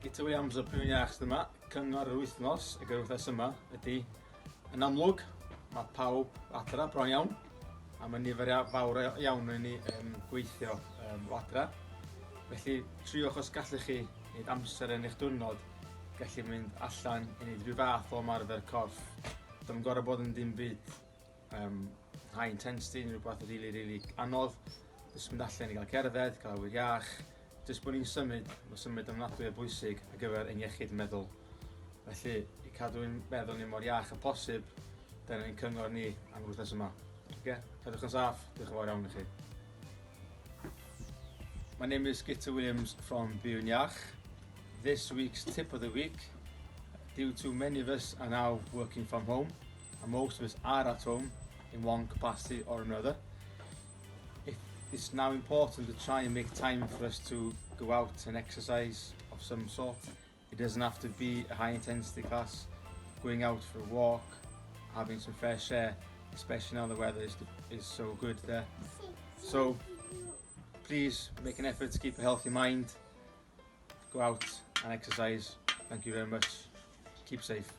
Guto Williams o Byw'n Iach yma, cyngor yr wythnos y gyrwythnos yma ydy, yn amlwg, mae pawb adra bron iawn, a mae nifer fawr iawn yn ni gweithio o adra. Felly, triwch os gallwch chi wneud amser yn eich diwrnod, gallu mynd allan i wneud rhyw fath o ymarfer corff. Dwi'n gorfod bod yn dim byd high intensity, neu rhywbeth rili anodd. Jyst mynd allan i gael cerdded, cael awyr iach. Jyst bod ni'n symud, mae symud yn ofnadwy o bwysig ar gyfer ein iechyd meddwl. Felly, i cadw'n meddwl ni mor iach a posib, dyna ni'n cyngor ni am wythnos yma. Cadwch yn saff, diolch yn fawr iawn i chi. My name is Guto Williams from Byw'n Iach. This week's tip of the week, due to many of us are now working from home, and most of us are at home in one capacity or another. It's now important to try and make time for us to go out and exercise of some sort. It doesn't have to be a high intensity class. Going out for a walk, having some fresh air, especially now the weather is so good there. So please make an effort to keep a healthy mind. Go out and exercise. Thank you very much. Keep safe.